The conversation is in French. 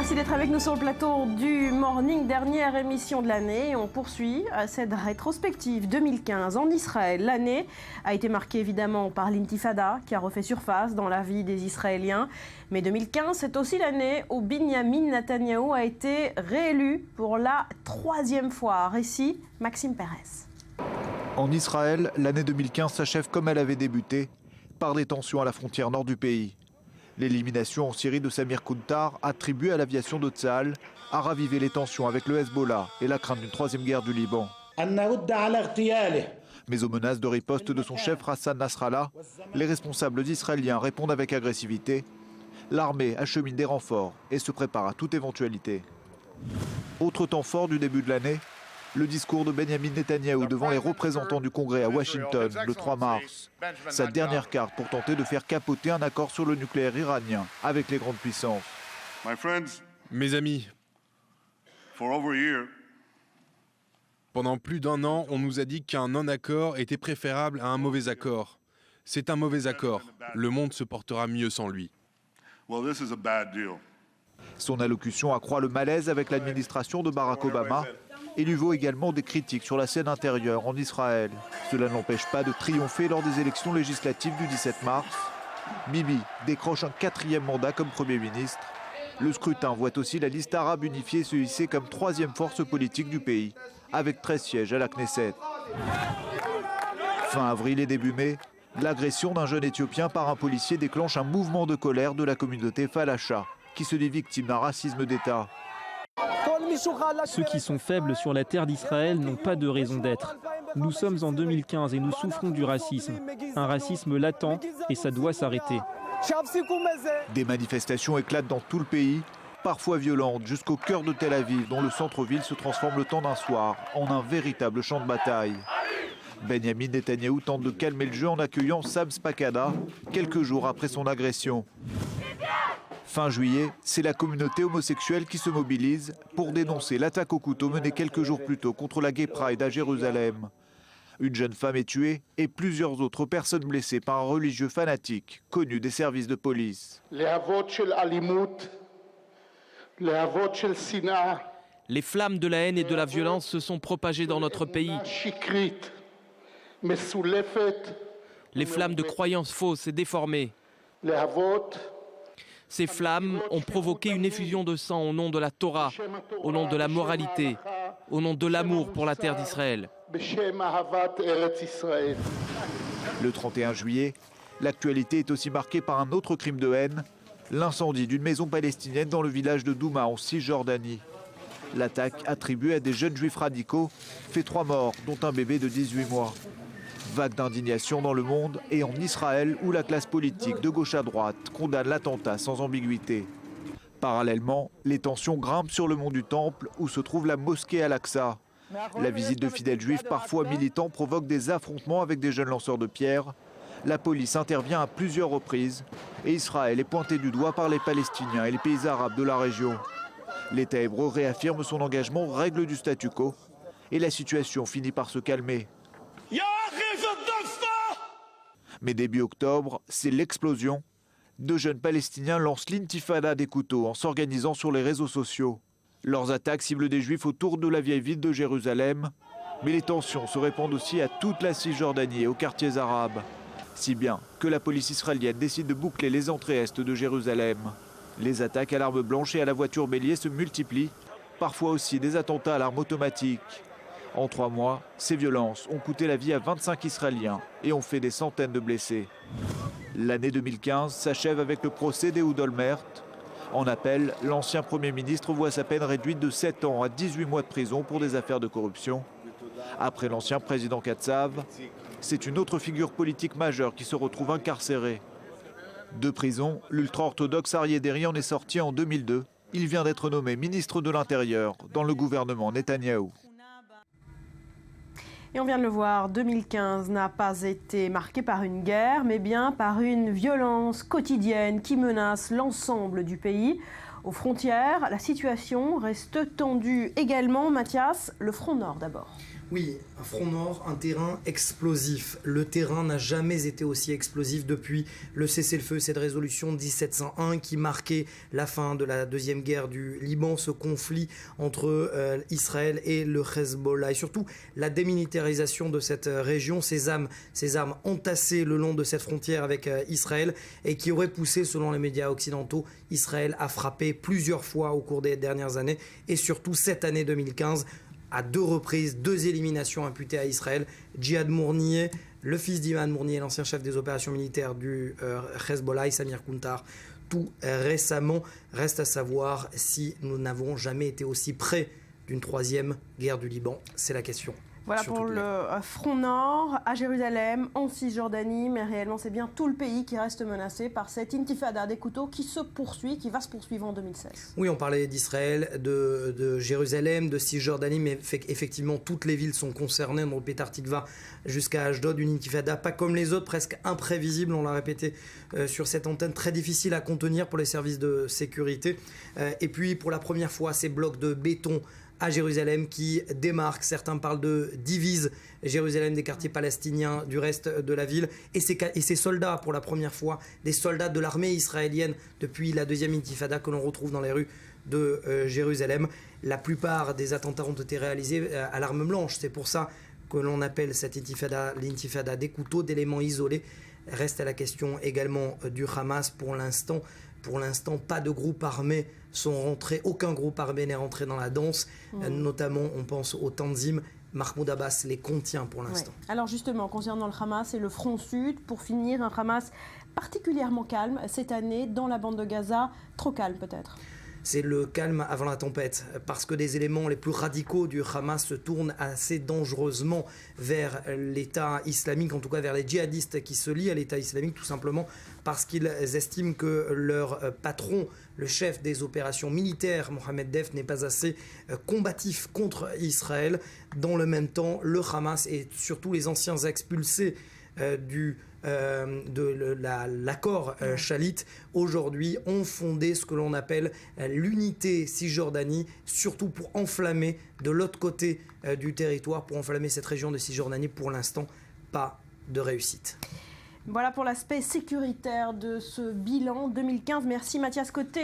Merci d'être avec nous sur le plateau du Morning, dernière émission de l'année. On poursuit cette rétrospective 2015 en Israël. L'année a été marquée évidemment par l'intifada qui a refait surface dans la vie des Israéliens. Mais 2015, c'est aussi l'année où Binyamin Netanyahou a été réélu pour la 3e fois. Récit, Maxime Pérez. En Israël, l'année 2015 s'achève comme elle avait débuté, par des tensions à la frontière nord du pays. L'élimination en Syrie de Samir Kountar, attribuée à l'aviation de Tsahal, a ravivé les tensions avec le Hezbollah et la crainte d'une 3e guerre du Liban. Mais aux menaces de riposte de son chef Hassan Nasrallah, les responsables israéliens répondent avec agressivité. L'armée achemine des renforts et se prépare à toute éventualité. Autre temps fort du début de l'année, le discours de Benjamin Netanyahou devant les représentants du Congrès à Washington le 3 mars. Sa dernière carte pour tenter de faire capoter un accord sur le nucléaire iranien avec les grandes puissances. Mes amis, pendant plus d'1 an, on nous a dit qu'un non-accord était préférable à un mauvais accord. C'est un mauvais accord. Le monde se portera mieux sans lui. Son allocution accroît le malaise avec l'administration de Barack Obama et lui vaut également des critiques sur la scène intérieure en Israël. Cela ne l'empêche pas de triompher lors des élections législatives du 17 mars. Bibi décroche un 4e mandat comme Premier ministre. Le scrutin voit aussi la liste arabe unifiée se hisser comme 3e force politique du pays, avec 13 sièges à la Knesset. Fin avril et début mai, l'agression d'un jeune Éthiopien par un policier déclenche un mouvement de colère de la communauté Falacha, qui se dit victime d'un racisme d'État. Ceux qui sont faibles sur la terre d'Israël n'ont pas de raison d'être. Nous sommes en 2015 et nous souffrons du racisme. Un racisme latent et ça doit s'arrêter. Des manifestations éclatent dans tout le pays, parfois violentes, jusqu'au cœur de Tel Aviv, dont le centre-ville se transforme le temps d'un soir en un véritable champ de bataille. Benjamin Netanyahou tente de calmer le jeu en accueillant Sam Spakada, quelques jours après son agression. Fin juillet, c'est la communauté homosexuelle qui se mobilise pour dénoncer l'attaque au couteau menée quelques jours plus tôt contre la Gay Pride à Jérusalem. Une jeune femme est tuée et plusieurs autres personnes blessées par un religieux fanatique connu des services de police. Les flammes de la haine et de la violence se sont propagées dans notre pays. Les flammes de croyances fausses et déformées. Ces flammes ont provoqué une effusion de sang au nom de la Torah, au nom de la moralité, au nom de l'amour pour la terre d'Israël. Le 31 juillet, l'actualité est aussi marquée par un autre crime de haine, l'incendie d'une maison palestinienne dans le village de Douma en Cisjordanie. L'attaque, attribuée à des jeunes juifs radicaux, fait 3 morts, dont un bébé de 18 mois. Vague d'indignation dans le monde et en Israël où la classe politique de gauche à droite condamne l'attentat sans ambiguïté. Parallèlement, les tensions grimpent sur le mont du Temple où se trouve la mosquée Al-Aqsa. La visite de fidèles juifs parfois militants provoque des affrontements avec des jeunes lanceurs de pierres. La police intervient à plusieurs reprises et Israël est pointé du doigt par les Palestiniens et les pays arabes de la région. L'État hébreu réaffirme son engagement aux règles du statu quo et la situation finit par se calmer. Mais début octobre, c'est l'explosion. 2 jeunes Palestiniens lancent l'intifada des couteaux en s'organisant sur les réseaux sociaux. Leurs attaques ciblent des juifs autour de la vieille ville de Jérusalem. Mais les tensions se répandent aussi à toute la Cisjordanie et aux quartiers arabes. Si bien que la police israélienne décide de boucler les entrées est de Jérusalem. Les attaques à l'arme blanche et à la voiture bélier se multiplient. Parfois aussi des attentats à l'arme automatique. En 3 mois, ces violences ont coûté la vie à 25 Israéliens et ont fait des centaines de blessés. L'année 2015 s'achève avec le procès d'Ehud Olmert. En appel, l'ancien Premier ministre voit sa peine réduite de 7 ans à 18 mois de prison pour des affaires de corruption. Après l'ancien président Katsav, c'est une autre figure politique majeure qui se retrouve incarcérée. De prison, l'ultra-orthodoxe Aryeh Deri en est sorti en 2002. Il vient d'être nommé ministre de l'Intérieur dans le gouvernement Netanyahou. Et on vient de le voir, 2015 n'a pas été marqué par une guerre, mais bien par une violence quotidienne qui menace l'ensemble du pays. Aux frontières, la situation reste tendue également. Mathias, le front nord d'abord. Oui, un front nord, un terrain explosif. Le terrain n'a jamais été aussi explosif depuis le cessez-le-feu, cette résolution 1701 qui marquait la fin de la deuxième guerre du Liban, ce conflit entre Israël et le Hezbollah. Et surtout, la démilitarisation de cette région, ces armes entassées le long de cette frontière avec Israël et qui auraient poussé, selon les médias occidentaux, Israël à frapper plusieurs fois au cours des dernières années et surtout cette année 2015, à 2 reprises, 2 éliminations imputées à Israël. Djihad Mournier, le fils d'Iman Mournier, l'ancien chef des opérations militaires du Hezbollah, et Samir Kuntar, tout récemment. Reste à savoir si nous n'avons jamais été aussi près d'une 3e guerre du Liban. C'est la question. Voilà pour le front nord, à Jérusalem, en Cisjordanie, mais réellement c'est bien tout le pays qui reste menacé par cette intifada des couteaux qui se poursuit, qui va se poursuivre en 2016. Oui, on parlait d'Israël, de Jérusalem, de Cisjordanie, mais effectivement toutes les villes sont concernées, dans le Pétar Tikva jusqu'à Ashdod, une intifada pas comme les autres, presque imprévisible, on l'a répété sur cette antenne, très difficile à contenir pour les services de sécurité. Et puis pour la première fois, ces blocs de béton à Jérusalem qui démarquent, certains parlent de divise Jérusalem des quartiers palestiniens du reste de la ville, et ces soldats, pour la première fois, des soldats de l'armée israélienne depuis la deuxième intifada que l'on retrouve dans les rues de Jérusalem. La plupart des attentats ont été réalisés à l'arme blanche, c'est pour ça que l'on appelle cette intifada l'intifada des couteaux, d'éléments isolés. Reste à la question également du Hamas. Pour l'instant, pas de groupe armé sont rentrés, aucun groupe armé n'est rentré dans la danse, notamment on pense au Tanzim. Mahmoud Abbas les contient pour l'instant. Ouais. Alors justement, concernant le Hamas et le front sud, pour finir, un Hamas particulièrement calme cette année dans la bande de Gaza, trop calme peut-être. C'est le calme avant la tempête, parce que des éléments les plus radicaux du Hamas se tournent assez dangereusement vers l'État islamique, en tout cas vers les djihadistes qui se lient à l'État islamique, tout simplement parce qu'ils estiment que leur patron, le chef des opérations militaires, Mohamed Def, n'est pas assez combatif contre Israël. Dans le même temps, le Hamas et surtout les anciens expulsés de l'accord Shalit, aujourd'hui ont fondé ce que l'on appelle l'unité Cisjordanie, surtout pour enflammer de l'autre côté du territoire, pour enflammer cette région de Cisjordanie. Pour l'instant, pas de réussite. Voilà pour l'aspect sécuritaire de ce bilan 2015. Merci Mathias Côté.